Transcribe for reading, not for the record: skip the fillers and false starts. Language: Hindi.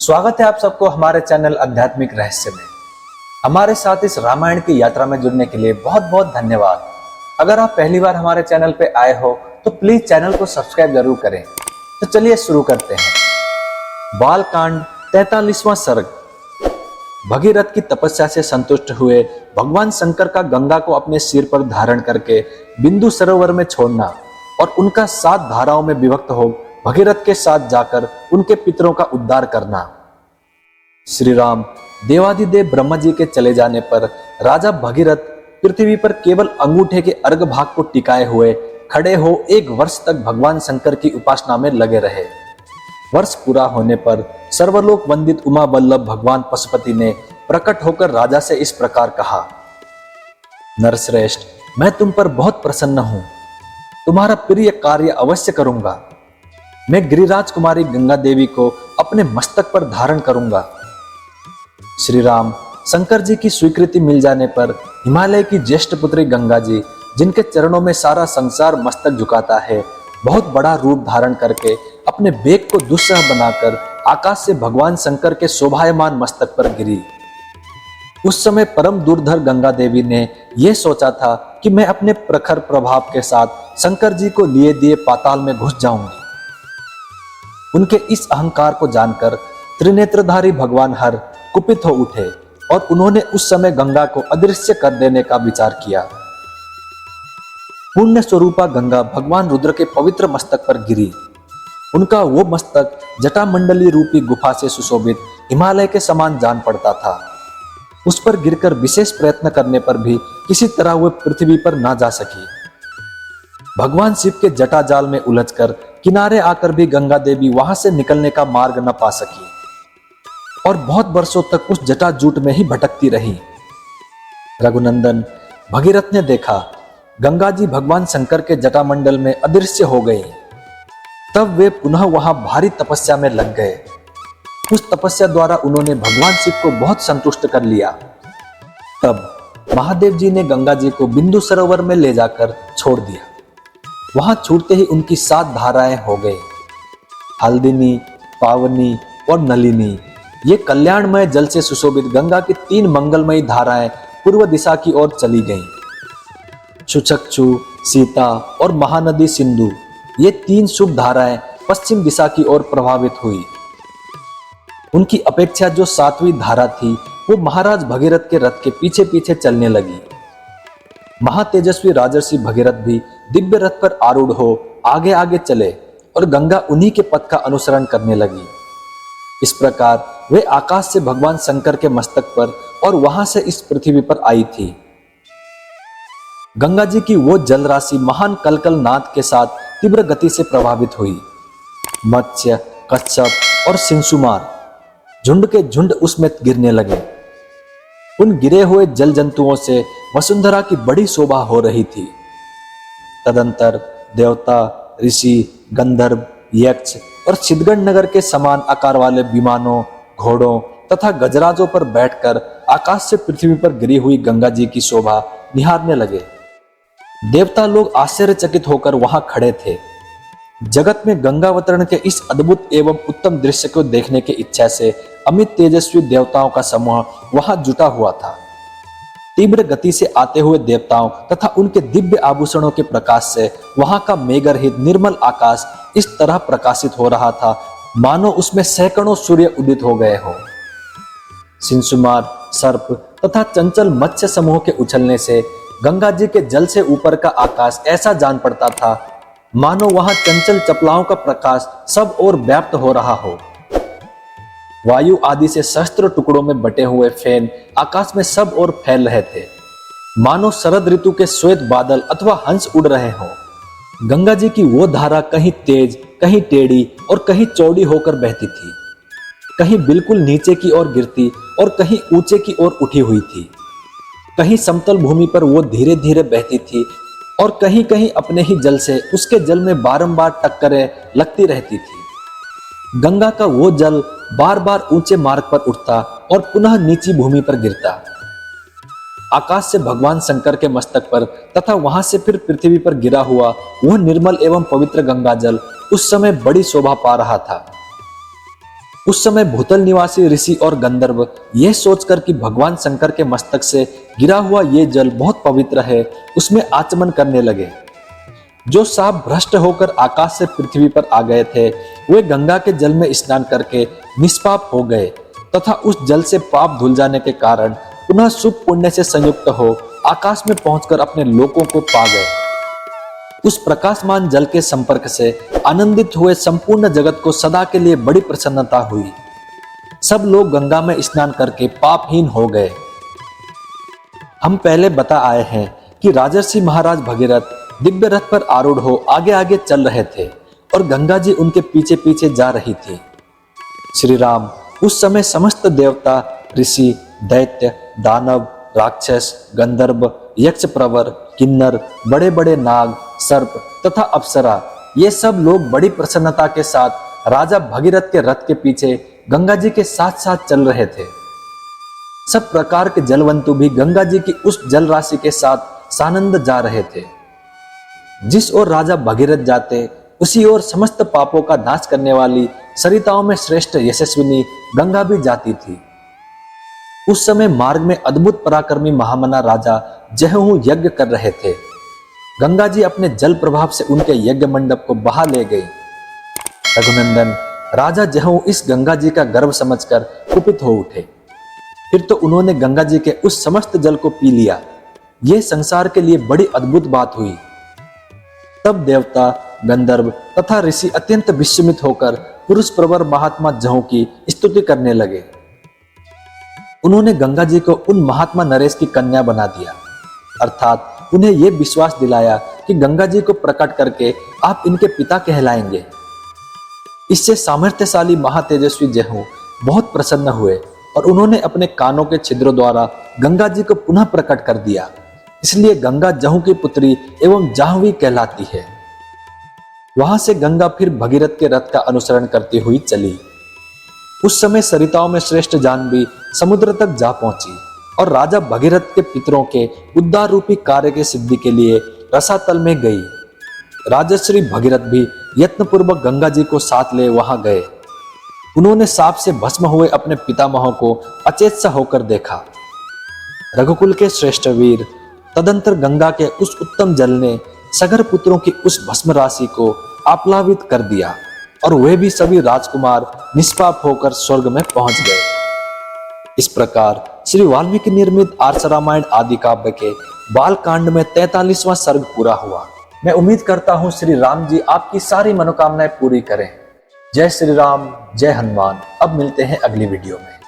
स्वागत है आप सबको हमारे चैनल आध्यात्मिक रहस्य में। हमारे साथ इस रामायण की यात्रा में जुड़ने के लिए बहुत बहुत धन्यवाद। अगर आप पहली बार हमारे चैनल पे आए हो तो प्लीज चैनल को सब्सक्राइब जरूर करें। तो चलिए शुरू करते हैं। बालकांड 43वां सर्ग। भगीरथ की तपस्या से संतुष्ट हुए भगवान शंकर का गंगा को अपने सिर पर धारण करके बिंदु सरोवर में छोड़ना और उनका 7 धाराओं में विभक्त हो भगीरथ के साथ जाकर उनके पितरों का उद्धार करना। श्री राम देवादिदेव ब्रह्मा जी के चले जाने पर राजा भगीरथ पृथ्वी पर केवल अंगूठे के अर्घ भाग को टिकाए हुए खड़े हो 1 वर्ष तक भगवान शंकर की उपासना में लगे रहे। वर्ष पूरा होने पर सर्वलोक वंदित उमा वल्लभ भगवान पशुपति ने प्रकट होकर राजा से इस प्रकार कहा, नरश्रेष्ठ, मैं तुम पर बहुत प्रसन्न हूं। तुम्हारा प्रिय कार्य अवश्य करूंगा। मैं गिरिराज कुमारी गंगा देवी को अपने मस्तक पर धारण करूंगा। श्री राम शंकर जी की स्वीकृति मिल जाने पर हिमालय की ज्येष्ठ पुत्री गंगा जी, जिनके चरणों में सारा संसार मस्तक झुकाता है, बहुत बड़ा रूप धारण करके अपने बेग को दुस्सह बनाकर आकाश से भगवान शंकर के शोभायमान मस्तक पर गिरी। उस समय परम दूरधर गंगा देवी ने यह सोचा था कि मैं अपने प्रखर प्रभाव के साथ शंकर जी को लिए दिए पाताल में घुस जाऊंगी। उनके इस अहंकार को जानकर त्रिनेत्रधारी भगवान हर कुपित हो उठे और उन्होंने उस समय गंगा को अदृश्य कर देने का विचार किया। पुण्य स्वरूपा गंगा भगवान रुद्र के पवित्र मस्तक पर गिरी। उनका वो मस्तक जटामंडली रूपी गुफा से सुशोभित हिमालय के समान जान पड़ता था। उस पर गिरकर विशेष प्रयत्न करने पर भी किसी तरह वह पृथ्वी पर ना जा सकी। भगवान शिव के जटा जाल में उलझकर किनारे आकर भी गंगा देवी वहां से निकलने का मार्ग न पा सकी और बहुत वर्षों तक उस जटा जूट में ही भटकती रही। रघुनंदन भगीरथ ने देखा गंगा जी भगवान शंकर के जटामंडल में अदृश्य हो गई। तब वे पुनः वहां भारी तपस्या में लग गए। उस तपस्या द्वारा उन्होंने भगवान शिव को बहुत संतुष्ट कर लिया। तब महादेव जी ने गंगा जी को बिंदु सरोवर में ले जाकर छोड़ दिया। वहां छूटते ही उनकी 7 धाराएं हो गई, हल्दिनी, पावनी और नलिनी। ये कल्याणमय जल से सुशोभित गंगा की 3 मंगलमयी धाराएं पूर्व दिशा की ओर चली गईं। शुचक्षु, सीता और महानदी सिंधु, ये 3 शुभ धाराएं पश्चिम दिशा की ओर प्रभावित हुई। उनकी अपेक्षा जो 7वीं धारा थी वो महाराज भगीरथ के रथ के पीछे पीछे चलने लगी। महातेजस्वी राजर्षि भगीरथ भी दिव्य रथ पर आरूढ़ हो आगे आगे चले और गंगा उन्हीं के पथ का अनुसरण करने लगी। इस प्रकार वे आकाश से भगवान शंकर के मस्तक पर और वहां से इस पृथ्वी पर आई थी। गंगा जी की वो जल राशि महान कलकल नाद के साथ तीव्र गति से प्रभावित हुई। मत्स्य, कच्छप और सिंसुमार झुंड के झुंड उसमें गिरने लगे। उन गिरे हुए जल जंतुओं से वसुंधरा की बड़ी शोभा हो रही थी। तदंतर देवता, ऋषि, गंधर्व, यक्ष और छिदगढ़ नगर के समान आकार वाले विमानों, घोड़ों तथा गजराजों पर बैठकर आकाश से पृथ्वी पर गिरी हुई गंगा जी की शोभा निहारने लगे। देवता लोग आश्चर्यचकित होकर वहां खड़े थे। जगत में गंगावतरण के इस अद्भुत एवं उत्तम दृश्य को देखने की इच्छा से अमित तेजस्वी देवताओं का समूह वहां जुटा हुआ था। तीव्र गति से आते हुए देवताओं तथा उनके दिव्य आभूषणों के प्रकाश से वहां का मेघरहित निर्मल आकाश इस तरह प्रकाशित हो रहा था मानो उसमें सैकड़ों सूर्य उदित हो गए हों। सिंसुमार, सर्प तथा चंचल मत्स्य समूह के उछलने से गंगा जी के जल से ऊपर का आकाश ऐसा जान पड़ता था मानो वहां चंचल चपलाओं का प्रकाश सब ओर व्याप्त हो रहा हो। वायु आदि से सहस्त्र टुकड़ों में बटे हुए फैन आकाश में सब ओर फैल रहे थे मानो शरद ऋतु के श्वेत बादल अथवा हंस उड़ रहे हों। गंगा जी की वो धारा कहीं तेज, कहीं टेढ़ी और कहीं चौड़ी होकर बहती थी। कहीं बिल्कुल नीचे की ओर गिरती और कहीं ऊंचे की ओर उठी हुई थी। कहीं समतल भूमि पर वो धीरे धीरे बहती थी और कहीं कहीं अपने ही जल से उसके जल में बारंबार टक्करें लगती रहती थी। गंगा का वो जल बार बार ऊंचे मार्ग पर उठता और पुनः नीची भूमि पर गिरता। आकाश से भगवान शंकर के मस्तक पर तथा वहां से फिर पृथ्वी पर गिरा हुआ वह निर्मल एवं पवित्र गंगा जल उस समय बड़ी शोभा पा रहा था। उस समय भूतल निवासी ऋषि और गंधर्व यह सोचकर कि भगवान शंकर के मस्तक से गिरा हुआ ये जल बहुत पवित्र है, उसमें आचमन करने लगे। जो सांप भ्रष्ट होकर आकाश से पृथ्वी पर आ गए थे, वे गंगा के जल में स्नान करके निष्पाप हो गए तथा उस जल से पाप धुल जाने के कारण पुनः शुभ पुण्य से संयुक्त हो आकाश में पहुंचकर अपने लोकों को पा गए। उस प्रकाशमान जल के संपर्क से आनंदित हुए संपूर्ण जगत को सदा के लिए बड़ी प्रसन्नता हुई। सब लोग गंगा में स्नान करके पापहीन हो गए। हम पहले बता आए हैं कि राजर्षि महाराज भगीरथ दिव्य रथ पर आरूढ़ हो आगे आगे चल रहे थे और गंगा जी उनके पीछे पीछे जा रही थी। श्री राम उस समय समस्त देवता, ऋषि, दैत्य, दानव, राक्षस, गंधर्व, यक्ष, प्रवर, किन्नर, बड़े बड़े नाग, सर्प तथा अप्सरा, ये सब लोग बड़ी प्रसन्नता के साथ राजा भगीरथ के रथ के पीछे गंगा जी के साथ साथ चल रहे थे। सब प्रकार के जलवंतु भी गंगा जी की उस जल राशि के साथ सानंद जा रहे थे। जिस ओर राजा भगीरथ जाते, उसी ओर समस्त पापों का नाश करने वाली सरिताओं में श्रेष्ठ यशस्विनी गंगा भी जाती थी। उस समय मार्ग में अद्भुत पराक्रमी महामना राजा जहू यज्ञ कर रहे थे। गंगा जी अपने जल प्रभाव से उनके यज्ञ मंडप को बहा ले गई। रघुनंदन राजा जहू इस गंगा जी का गर्व समझकर कुपित हो उठे। फिर तो उन्होंने गंगा जी के उस समस्त जल को पी लिया। यह संसार के लिए बड़ी अद्भुत बात हुई। तब देवता, गंधर्व तथा ऋषि अत्यंत विस्मित होकर पुरुष प्रवर महात्मा जहू की स्तुति करने लगे। उन्होंने गंगा जी को उन महात्मा नरेश की कन्या बना दिया, अर्थात उन्हें यह विश्वास दिलाया कि गंगा जी को प्रकट करके आप इनके पिता कहलाएंगे। इससे सामर्थ्यशाली महातेजस्वी जहू बहुत प्रसन्न हुए और उन्होंने अपने कानों के छिद्रों द्वारा गंगा जी को पुनः प्रकट कर दिया। इसलिए गंगा जहू की पुत्री एवं जाह्नवी कहलाती है। वहां से गंगा फिर भगीरथ के रथ का अनुसरण करती हुई चली। उस समय सरिताओं में श्रेष्ठ जाह्नवी समुद्र तक जा पहुंची और राजा भगीरथ के पितरों के उद्धार रूपी कार्य के सिद्धि के लिए रसातल में गई। राजश्री भगीरथ भी यत्नपूर्वक गंगा जी को साथ ले वहां गए। उन्होंने साप से भस्म हुए अपने पितामह को अचेत सा होकर देखा। रघुकुल के श्रेष्ठ वीर तदंतर गंगा के उस उत्तम जल ने सगर पुत्रों की उस भस्म राशि को आप्लावित कर दिया और वे भी सभी राजकुमार निष्पाप होकर स्वर्ग में पहुंच गए। इस प्रकार श्री वाल्मीकि निर्मित आर्ष रामायण आदि काव्य के बाल कांड में 43वां सर्ग पूरा हुआ। मैं उम्मीद करता हूं श्री राम जी आपकी सारी मनोकामनाएं पूरी करें। जय श्री राम, जय हनुमान। अब मिलते हैं अगली वीडियो में।